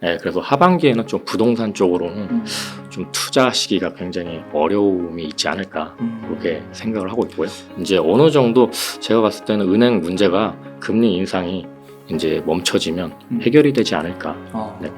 그래서 하반기에는 좀 부동산 쪽으로는 좀 투자하시기가 굉장히 어려움이 있지 않을까 그렇게 생각을 하고 있고요. 이제 어느 정도 제가 봤을 때는 은행 문제가 금리 인상이 이제 멈춰지면 해결이 되지 않을까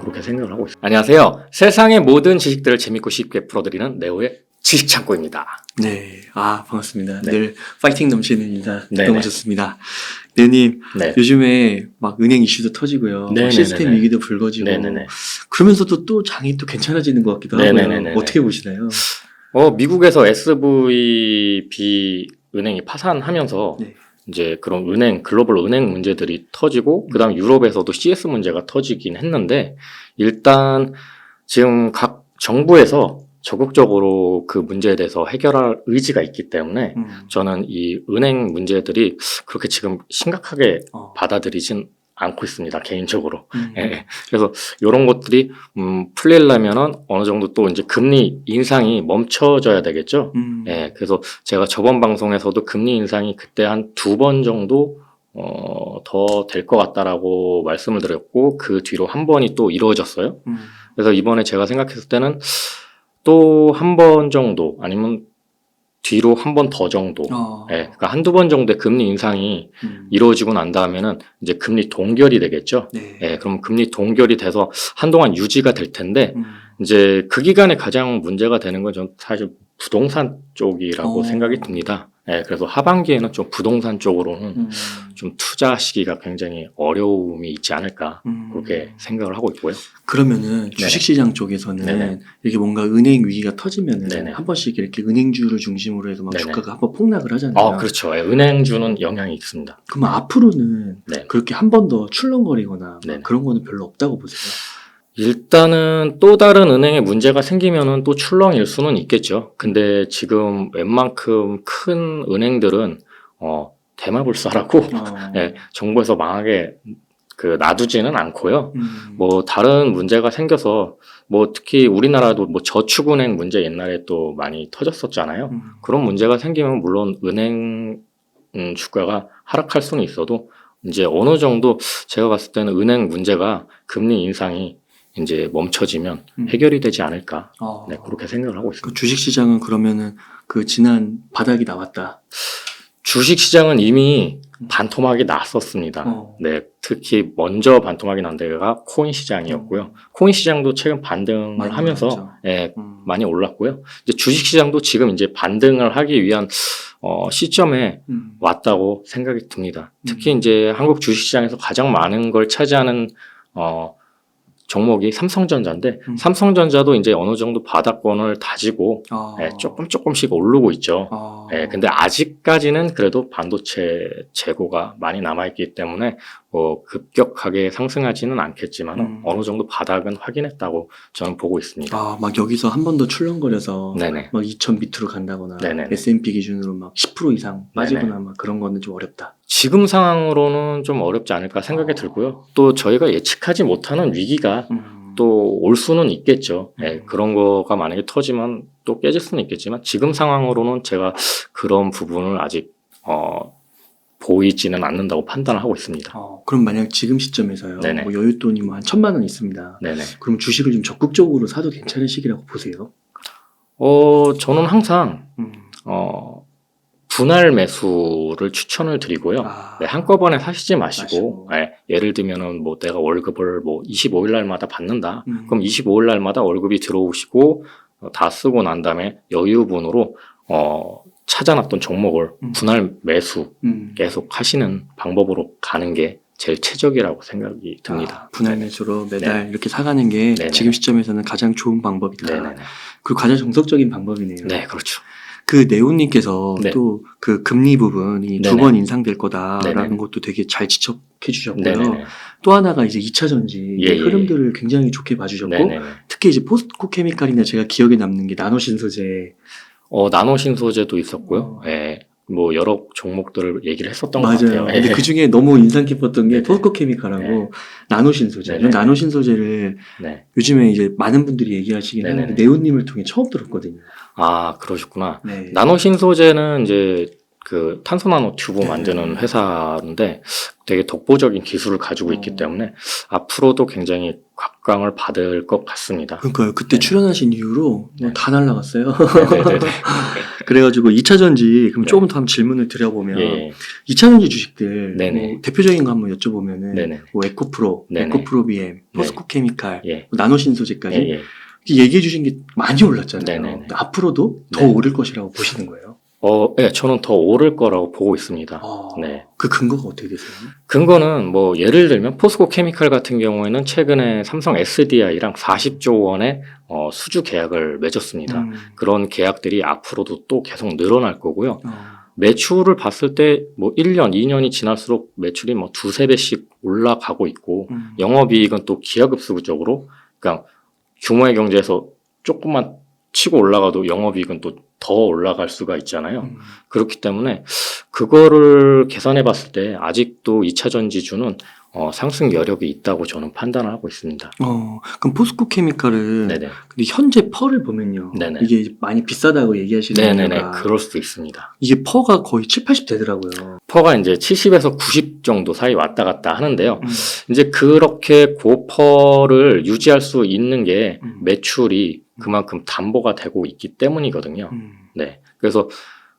그렇게 생각을 하고 있습니다. 안녕하세요. 세상의 모든 지식들을 재밌고 쉽게 풀어드리는 네오의 지식창고입니다. 네, 반갑습니다. 네. 늘 파이팅 넘치는 인사 네네. 너무 좋습니다. 네님, 네. 요즘에 막 은행 이슈도 터지고요, 막 네네네네. 시스템 위기도 불거지고, 네네네. 그러면서도 또 장이 또 괜찮아지는 것 같기도 네네네네. 하고요. 어떻게 보시나요? 미국에서 SVB 은행이 파산하면서 네. 이제 그런 글로벌 은행 문제들이 터지고, 그 다음 유럽에서도 CS 문제가 터지긴 했는데, 일단 지금 각 정부에서 적극적으로 그 문제에 대해서 해결할 의지가 있기 때문에 저는 이 은행 문제들이 그렇게 지금 심각하게 받아들이진 않고 있습니다, 개인적으로. 예. 그래서 이런 것들이 풀리려면은 어느 정도 또 이제 금리 인상이 멈춰져야 되겠죠. 예. 그래서 제가 저번 방송에서도 금리 인상이 그때 한 2번 정도 더 될 것 같다라고 말씀을 드렸고, 그 뒤로 한 번이 또 이루어졌어요. 그래서 이번에 제가 생각했을 때는 또 한 번 정도, 아니면 뒤로 한 번 더 정도, 그러니까 한두 번 정도의 금리 인상이 이루어지고 난 다음에는 이제 금리 동결이 되겠죠. 네. 그럼 금리 동결이 돼서 한동안 유지가 될 텐데, 이제 그 기간에 가장 문제가 되는 건 전 사실 부동산 쪽이라고 생각이 듭니다. 그래서 하반기에는 좀 부동산 쪽으로는 좀 투자하시기가 굉장히 어려움이 있지 않을까 그렇게 생각을 하고 있고요. 그러면은 주식시장 쪽에서는 네네. 이렇게 뭔가 은행 위기가 터지면은 네네. 한 번씩 이렇게 은행주를 중심으로 해서 막 네네. 주가가 한번 폭락을 하잖아요. 그렇죠. 은행주는 영향이 있습니다. 그러면 앞으로는 네. 그렇게 한 번 더 출렁거리거나 막 네네. 그런 거는 별로 없다고 보세요? 일단은 또 다른 은행에 문제가 생기면은 또 출렁일 수는 있겠죠. 근데 지금 웬만큼 큰 은행들은 대마불사라고 정부에서 망하게 놔두지는 않고요. 뭐 다른 문제가 생겨서 뭐 특히 우리나라도 뭐 저축은행 문제 옛날에 또 많이 터졌었잖아요. 그런 문제가 생기면 물론 은행 주가가 하락할 수는 있어도 이제 어느 정도 제가 봤을 때는 은행 문제가 금리 인상이 이제 멈춰지면 해결이 되지 않을까 그렇게 생각을 하고 있습니다. 그 주식시장은 그러면은 그 지난 바닥이 나왔다. 주식시장은 이미 반토막이 났었습니다. 특히 먼저 반토막이 난 데가 코인 시장이었고요. 코인 시장도 최근 반등을 많이 하면서 올랐죠. 많이 올랐고요. 이제 주식시장도 지금 이제 반등을 하기 위한 시점에 왔다고 생각이 듭니다. 특히 이제 한국 주식시장에서 가장 많은 걸 차지하는 종목이 삼성전자인데, 삼성전자도 이제 어느 정도 바닥권을 다지고 조금씩 오르고 있죠. 근데 아직까지는 그래도 반도체 재고가 많이 남아있기 때문에 급격하게 상승하지는 않겠지만 어느 정도 바닥은 확인했다고 저는 보고 있습니다. 막 여기서 한 번 더 출렁거려서 네네. 막 2000 밑으로 간다거나 네네네. S&P 기준으로 막 10% 이상 빠지거나 네네. 막 그런 거는 좀 어렵다. 지금 상황으로는 좀 어렵지 않을까 생각이 들고요. 또 저희가 예측하지 못하는 위기가 또 올 수는 있겠죠. 그런 거가 만약에 터지면 또 깨질 수는 있겠지만 지금 상황으로는 제가 그런 부분을 아직 보이지는 않는다고 판단을 하고 있습니다. 그럼 만약 지금 시점에서요, 네네. 뭐 여윳돈이 뭐 한 1000만 원 있습니다. 네네. 그럼 주식을 좀 적극적으로 사도 괜찮은 시기라고 보세요? 저는 항상 분할 매수를 추천을 드리고요. 한꺼번에 사시지 마시고, 예를 들면은 뭐 내가 월급을 뭐 25일 날마다 받는다. 그럼 25일 날마다 월급이 들어오시고 다 쓰고 난 다음에 여유분으로 찾아놨던 종목을 분할 매수 계속 하시는 방법으로 가는 게 제일 최적이라고 생각이 듭니다. 분할 매수로 매달 이렇게 사가는 게 네네. 지금 시점에서는 가장 좋은 방법이다. 네네네. 그리고 가장 정석적인 방법이네요. 네, 그렇죠. 그 네오님께서 네. 또 그 금리 부분이 네네. 2번 인상될 거다라는 네네. 것도 되게 잘 지적해 주셨고요. 네네네. 또 하나가 이제 2차 전지 예. 흐름들을 굉장히 좋게 봐주셨고, 네네네. 특히 이제 포스코 케미칼이나 제가 기억에 남는 게 나노신소재. 나노신소재도 있었고요. 뭐 여러 종목들을 얘기를 했었던 것 맞아요. 같아요. 근데 그 중에 너무 인상 깊었던 게 네네. 포스코 케미칼하고 나노신소재. 네네. 나노신소재를 네. 요즘에 이제 많은 분들이 얘기하시긴 하는데 네네네. 네오님을 통해 처음 들었거든요. 그러셨구나. 네. 나노신소재는 이제 그 탄소나노 튜브 만드는 회사인데 되게 독보적인 기술을 가지고 있기 때문에 앞으로도 굉장히 각광을 받을 것 같습니다. 그러니까요. 그때 네. 출연하신 이후로 네. 다 날라갔어요. 네네네. 그래가지고 2차전지 그럼 네. 조금 더 한번 질문을 드려보면 예. 2차전지 주식들 네네. 뭐 대표적인 거 한번 여쭤보면은 네네. 뭐 에코프로, 네네. 에코프로비엠, 포스코케미칼, 예. 나노신소재까지 예. 예. 얘기해 주신 게 많이 올랐잖아요. 네네네. 근데 앞으로도 더 네. 오를 것이라고 보시는 거예요? 네, 저는 더 오를 거라고 보고 있습니다. 네. 그 근거가 어떻게 되세요? 근거는 뭐 예를 들면 포스코 케미칼 같은 경우에는 최근에 삼성 SDI랑 40조 원의 수주 계약을 맺었습니다. 그런 계약들이 앞으로도 또 계속 늘어날 거고요. 매출을 봤을 때 뭐 1년, 2년이 지날수록 매출이 뭐 두세 배씩 올라가고 있고 영업이익은 또 기하급수적으로 그러니까 규모의 경제에서 조금만 치고 올라가도 영업이익은 또 더 올라갈 수가 있잖아요. 그렇기 때문에 그거를 계산해 봤을 때 아직도 2차 전지주는 상승 여력이 있다고 저는 판단을 하고 있습니다. 그럼 포스코케미칼은 네네. 근데 현재 펄을 보면요. 네네. 이게 많이 비싸다고 얘기하시는 네네네. 이유가 그럴 수도 있습니다. 이게 퍼가 거의 7, 80 되더라고요. 퍼가 이제 70에서 90 정도 사이 왔다 갔다 하는데요. 이제 그렇게 고퍼를 유지할 수 있는 게 매출이 그만큼 담보가 되고 있기 때문이거든요. 네. 그래서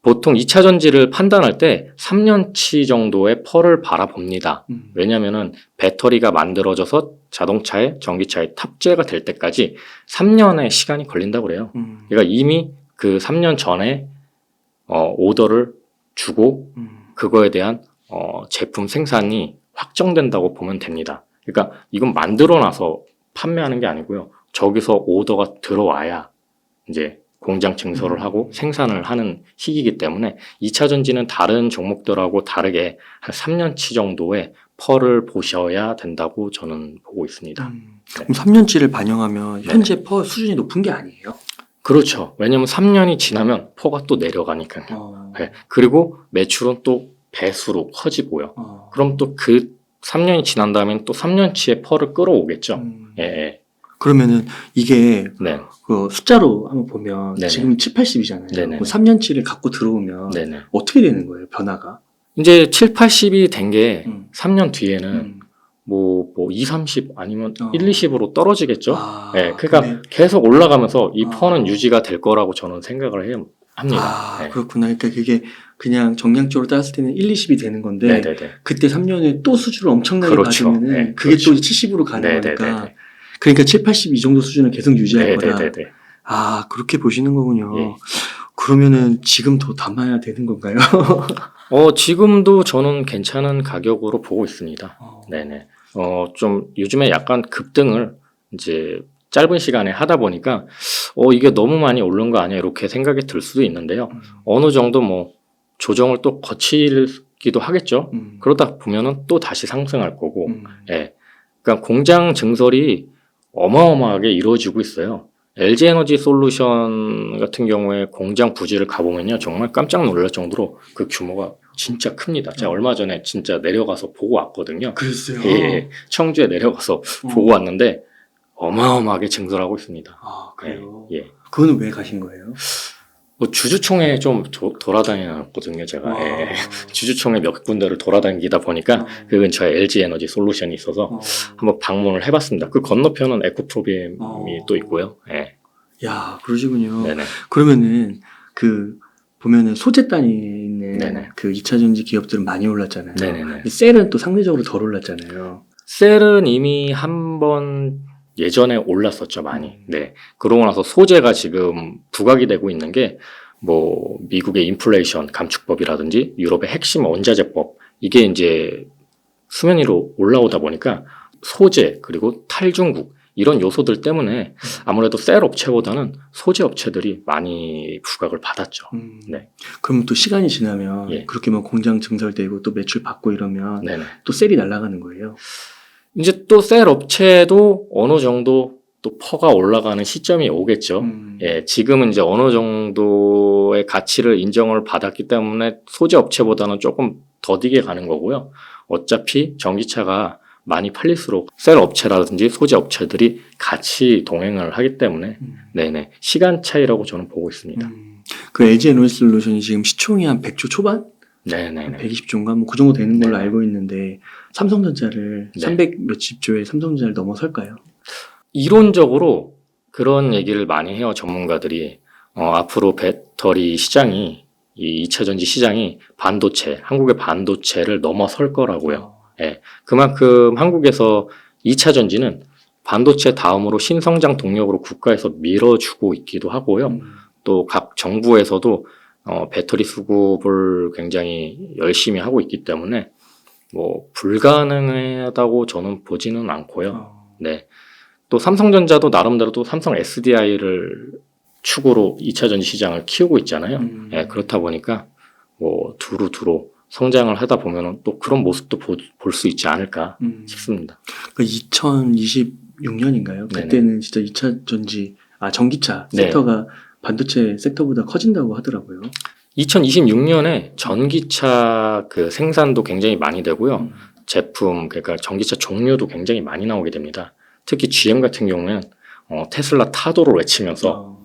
보통 2차 전지를 판단할 때 3년치 정도의 펄을 바라봅니다. 왜냐면은 배터리가 만들어져서 자동차에, 전기차에 탑재가 될 때까지 3년의 시간이 걸린다고 그래요. 그러니까 이미 그 3년 전에 오더를 주고 그거에 대한 제품 생산이 확정된다고 보면 됩니다. 그러니까 이건 만들어 놔서 판매하는 게 아니고요. 저기서 오더가 들어와야 이제 공장 증설을 하고 생산을 하는 시기이기 때문에 2차 전지는 다른 종목들하고 다르게 한 3년치 정도의 펄을 보셔야 된다고 저는 보고 있습니다. 그럼 3년치를 반영하면 현재 퍼 수준이 높은 게 아니에요? 그렇죠. 왜냐하면 3년이 지나면 퍼가 또 내려가니까요. 네. 그리고 매출은 또 배수로 커지고요. 그럼 또 그 3년이 지난 다음엔 또 3년치의 펄을 끌어오겠죠. 예. 그러면은 이게 네. 그 숫자로 한번 보면 네네. 지금 7, 80이잖아요. 네네. 3년치를 갖고 들어오면 네네. 어떻게 되는 거예요? 변화가? 이제 7, 80이 된 게 음. 3년 뒤에는 뭐 2, 30 아니면 1, 20으로 떨어지겠죠. 네, 그러니까 근데- 계속 올라가면서 이 펀은 아. 유지가 될 거라고 저는 생각을 합니다. 네. 그렇구나. 그러니까 그게 그냥 정량적으로 따졌을 때는 1, 20이 되는 건데 네네네. 그때 3년에 또 수주를 엄청나게 그렇죠. 받으면은 네, 그게 그렇죠. 또 70으로 가는 네네네네. 거니까 그러니까 7, 80 이 정도 수준을 계속 유지할 거다. 네네네. 그렇게 보시는 거군요. 예. 그러면은 지금 더 담아야 되는 건가요? 지금도 저는 괜찮은 가격으로 보고 있습니다. 네네. 좀 요즘에 약간 급등을 이제 짧은 시간에 하다 보니까 이게 너무 많이 오른 거 아니야 이렇게 생각이 들 수도 있는데요. 어느 정도 뭐 조정을 또 거치기도 하겠죠. 그러다 보면은 또 다시 상승할 거고, 예. 그러니까 공장 증설이 어마어마하게 이루어지고 있어요. LG에너지 솔루션 같은 경우에 공장 부지를 가보면요. 정말 깜짝 놀랄 정도로 그 규모가 진짜 큽니다. 제가 얼마 전에 진짜 내려가서 보고 왔거든요. 그랬어요. 예, 청주에 내려가서 보고 왔는데 어마어마하게 증설하고 있습니다. 그래요? 예. 그거는 왜 가신 거예요? 뭐 주주총회 좀 돌아다녔거든요. 제가 예. 주주총회 몇 군데를 돌아다니다 보니까 그 근처에 LG에너지 솔루션이 있어서 한번 방문을 해봤습니다. 그 건너편은 에코프로비엠이 또 있고요. 예. 야, 그러시군요. 네네. 그러면은 그 보면은 소재단에 있는 네네. 그 2차 전지 기업들은 많이 올랐잖아요. 네네네. 셀은 또 상대적으로 덜 올랐잖아요. 셀은 이미 한번 예전에 올랐었죠, 많이. 네. 그러고 나서 소재가 지금 부각이 되고 있는 게, 뭐, 미국의 인플레이션 감축법이라든지, 유럽의 핵심 원자재법, 이게 이제 수면 위로 올라오다 보니까 소재, 그리고 탈중국, 이런 요소들 때문에 아무래도 셀 업체보다는 소재 업체들이 많이 부각을 받았죠. 네. 그럼 또 시간이 지나면 예. 그렇게 뭐 공장 증설되고 또 매출 받고 이러면 네네. 또 셀이 날아가는 거예요? 이제 또 셀 업체도 어느 정도 또 퍼가 올라가는 시점이 오겠죠. 예, 지금은 이제 어느 정도의 가치를 인정을 받았기 때문에 소재 업체보다는 조금 더디게 가는 거고요. 어차피 전기차가 많이 팔릴수록 셀 업체라든지 소재 업체들이 같이 동행을 하기 때문에 네네 시간 차이라고 저는 보고 있습니다. 그 LG 에너지 솔루션이 지금 시총이 한 100조 초반? 네네네. 120조인가? 뭐 그 정도 되는 걸로 네. 알고 있는데 삼성전자를 네. 300 몇십 조의 삼성전자를 넘어설까요? 이론적으로 그런 얘기를 많이 해요, 전문가들이. 앞으로 배터리 시장이, 이 2차 전지 시장이 반도체, 한국의 반도체를 넘어설 거라고요. 예. 그만큼 한국에서 2차 전지는 반도체 다음으로 신성장 동력으로 국가에서 밀어주고 있기도 하고요. 또 각 정부에서도 배터리 수급을 굉장히 열심히 하고 있기 때문에 뭐 불가능하다고 저는 보지는 않고요. 네. 또 삼성전자도 나름대로 또 삼성 SDI를 축으로 2차 전지 시장을 키우고 있잖아요. 예, 그렇다 보니까 뭐 두루두루 성장을 하다 보면은 또 그런 모습도 볼 수 있지 않을까 싶습니다. 그 2026년인가요? 그때는 진짜 2차 전지, 전기차 네. 섹터가 반도체 섹터보다 커진다고 하더라고요. 2026년에 전기차 그 생산도 굉장히 많이 되고요. 제품, 그러니까 전기차 종류도 굉장히 많이 나오게 됩니다. 특히 GM 같은 경우는 테슬라 타도를 외치면서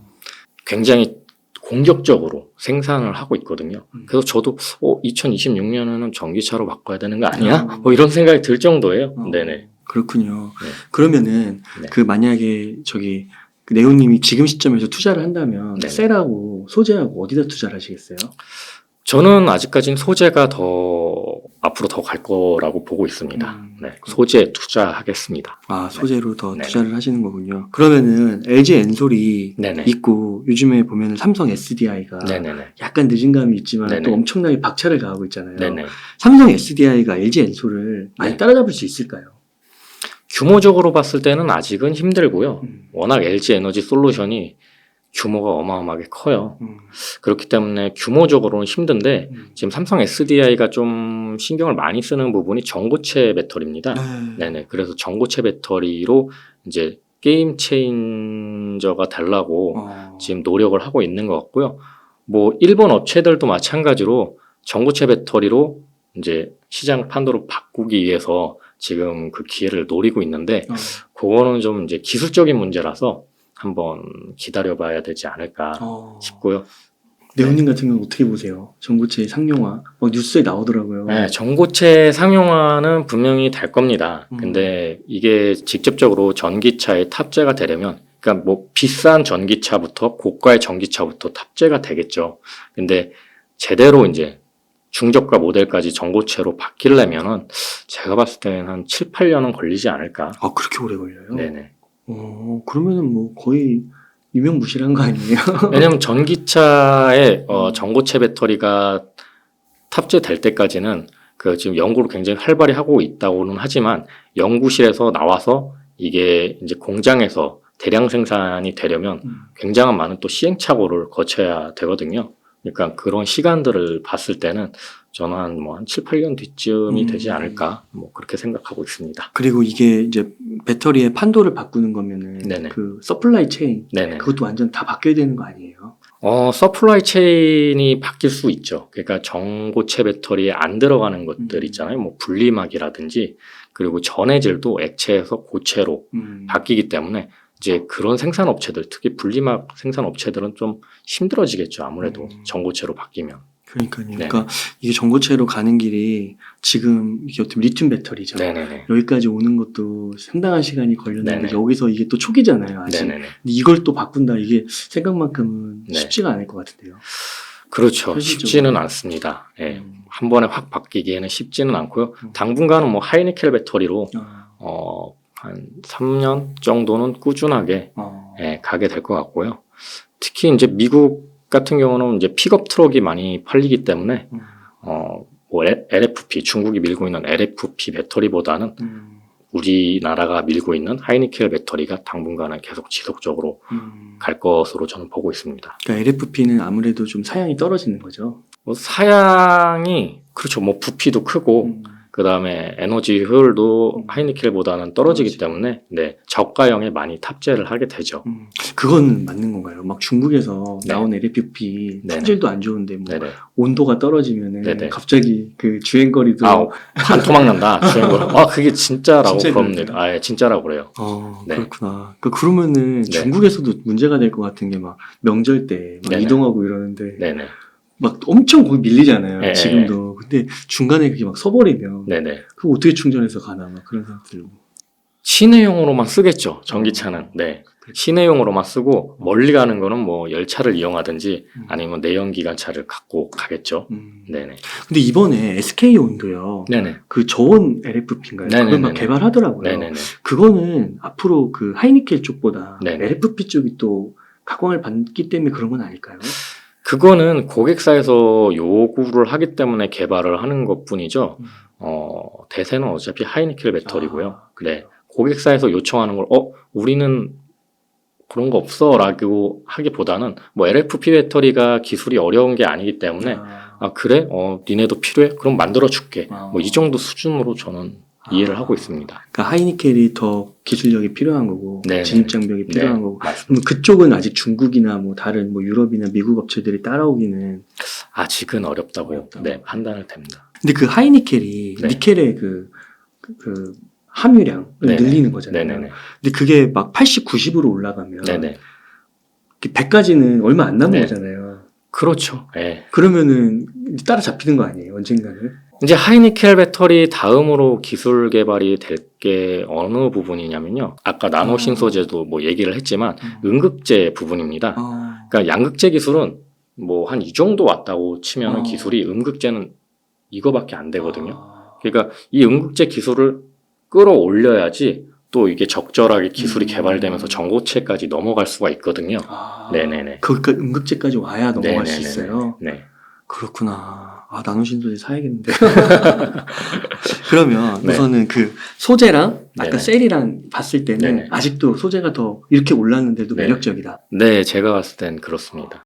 굉장히 공격적으로 생산을 하고 있거든요. 그래서 저도 2026년에는 전기차로 바꿔야 되는 거 아니야? 뭐 이런 생각이 들 정도예요. 네네. 그렇군요. 네. 그러면은 네. 그 만약에 저기 그 네오님이 지금 시점에서 투자를 한다면 네네. 셀하고 소재하고 어디다 투자를 하시겠어요? 저는 아직까지는 소재가 더 앞으로 더 갈 거라고 보고 있습니다. 네, 소재에 투자하겠습니다. 소재로 더 네네. 투자를 하시는 거군요. 그러면은 LG 엔솔이 네네. 있고 요즘에 보면은 삼성 SDI가 네네네. 약간 늦은 감이 있지만 네네. 또 엄청나게 박차를 가하고 있잖아요. 네네. 삼성 SDI가 LG 엔솔을 많이 네. 따라잡을 수 있을까요? 규모적으로 봤을 때는 아직은 힘들고요. 워낙 LG 에너지 솔루션이 규모가 어마어마하게 커요. 그렇기 때문에 규모적으로는 힘든데 지금 삼성 SDI가 좀 신경을 많이 쓰는 부분이 전고체 배터리입니다. 네네. 그래서 전고체 배터리로 이제 게임 체인저가 되려고 지금 노력을 하고 있는 것 같고요. 뭐 일본 업체들도 마찬가지로 전고체 배터리로 이제 시장 판도를 바꾸기 위해서 지금 그 기회를 노리고 있는데 그거는 좀 이제 기술적인 문제라서 한번 기다려봐야 되지 않을까 싶고요. 네오님 같은 경우는 어떻게 보세요? 전고체 상용화 뉴스에 나오더라고요. 네, 전고체 상용화는 분명히 될 겁니다. 근데 이게 직접적으로 전기차에 탑재가 되려면, 그러니까 뭐 비싼 전기차부터 고가의 전기차부터 탑재가 되겠죠. 근데 제대로 이제 중저가 모델까지 전고체로 바뀌려면은 제가 봤을 때는 한 7, 8년은 걸리지 않을까. 그렇게 오래 걸려요? 네네. 그러면은 뭐 거의 유명무실한 거 아니에요? 왜냐면 전기차에 전고체 배터리가 탑재될 때까지는 그 지금 연구를 굉장히 활발히 하고 있다고는 하지만 연구실에서 나와서 이게 이제 공장에서 대량 생산이 되려면 굉장한 많은 또 시행착오를 거쳐야 되거든요. 그러니까 그런 시간들을 봤을 때는 저는 한 7, 8년 뒤쯤이 되지 않을까 뭐 그렇게 생각하고 있습니다. 그리고 이게 이제 배터리의 판도를 바꾸는 거면은 네네. 그 서플라이 체인 네네. 그것도 완전 다 바뀌어야 되는 거 아니에요? 서플라이 체인이 바뀔 수 있죠. 그러니까 전고체 배터리에 안 들어가는 것들 있잖아요. 뭐 분리막이라든지 그리고 전해질도 액체에서 고체로 바뀌기 때문에 이제 그런 생산업체들, 특히 분리막 생산업체들은 좀 힘들어지겠죠. 아무래도 전고체로 바뀌면. 그러니까요. 네네. 그러니까 이게 전고체로 가는 길이 지금 이게 어떻게 보면 리튬 배터리죠. 네네네. 여기까지 오는 것도 상당한 시간이 걸렸는데 네네. 여기서 이게 또 초기잖아요. 아직. 네네네. 근데 이걸 또 바꾼다 이게 생각만큼은 네. 쉽지가 않을 것 같은데요. 그렇죠. 현실적으로. 쉽지는 않습니다. 예. 한 번에 확 바뀌기에는 쉽지는 않고요. 당분간은 뭐 하이니켈 배터리로 한 3년 정도는 꾸준하게 가게 될 것 같고요. 특히 이제 미국 같은 경우는 이제 픽업 트럭이 많이 팔리기 때문에 뭐 LFP 중국이 밀고 있는 LFP 배터리보다는 우리나라가 밀고 있는 하이니켈 배터리가 당분간은 계속 지속적으로 갈 것으로 저는 보고 있습니다. 그러니까 LFP는 아무래도 좀 사양이 떨어지는 거죠. 뭐 사양이 그렇죠. 뭐 부피도 크고 그다음에 에너지 효율도 하이니켈보다는 떨어지기 때문에 네, 저가형에 많이 탑재를 하게 되죠. 그건 맞는 건가요? 막 중국에서 네. 나온 LFP 네네. 품질도 안 좋은데 뭐 네네. 온도가 떨어지면은 네네. 갑자기 그 주행거리도 반토막 난다. 그게 진짜라고 진짜 그럽니다. 그런가요? 예, 진짜라고 그래요. 네. 그렇구나. 그러면은 네. 중국에서도 문제가 될 것 같은 게 막 명절 때 막 네네. 이동하고 이러는데 네네. 막 엄청 거기 밀리잖아요. 네. 지금도. 근데 중간에 그게 막 서버리면 네네. 그거 어떻게 충전해서 가나 막 그런 생각 들고. 시내용으로만 쓰겠죠. 전기차는. 네. 시내용으로만 쓰고 멀리 가는 거는 뭐 열차를 이용하든지 아니면 내연기관차를 갖고 가겠죠. 네네. 근데 이번에 SK 온도요. 네네. 그 저온 LFP인가요? 그걸 막 네네네네. 개발하더라고요. 네네네. 그거는 앞으로 그 하이니켈 쪽보다 네네. LFP 쪽이 또 각광을 받기 때문에 그런 건 아닐까요? 그거는 고객사에서 요구를 하기 때문에 개발을 하는 것 뿐이죠. 대세는 어차피 하이니켈 배터리고요. 네. 고객사에서 요청하는 걸, 우리는 그런 거 없어 라고 하기보다는 뭐 LFP 배터리가 기술이 어려운 게 아니기 때문에 그래? 니네도 필요해? 그럼 만들어 줄게. 뭐 이 정도 수준으로 저는 이해를 하고 있습니다. 그러니까 하이니켈이 더 기술력이 필요한 거고 네네. 진입장벽이 필요한 네, 거고 맞습니다. 그럼 그쪽은 아직 중국이나 뭐 다른 뭐 유럽이나 미국 업체들이 따라오기는 아직은 어렵다고 어렵다고. 네, 판단을 됩니다. 근데 그 하이니켈이 네. 니켈의 그 함유량을 네네. 늘리는 거잖아요. 네네네. 근데 그게 막 80, 90으로 올라가면 네네. 100까지는 얼마 안 남은 네. 거잖아요. 그렇죠. 예. 그러면은 따라잡히는 거 아니에요? 언젠가는? 이제 하이니켈 배터리 다음으로 기술 개발이 될 게 어느 부분이냐면요. 아까 나노 신소재도 뭐 얘기를 했지만 음극재 부분입니다. 그러니까 양극재 기술은 뭐 한 이 정도 왔다고 치면은 기술이 음극재는 이거밖에 안 되거든요. 그러니까 이 음극재 기술을 끌어올려야지 또 이게 적절하게 기술이 개발되면서 전고체까지 넘어갈 수가 있거든요. 네네네. 거기까지 음극재까지 와야 넘어갈 수 네네네네. 있어요. 네. 그렇구나. 나노신소재 사야겠는데. 그러면 네. 우선은 그 소재랑 아까 네네. 셀이랑 봤을 때는 네네. 아직도 소재가 더 이렇게 올랐는데도 네. 매력적이다. 네, 제가 봤을 땐 그렇습니다.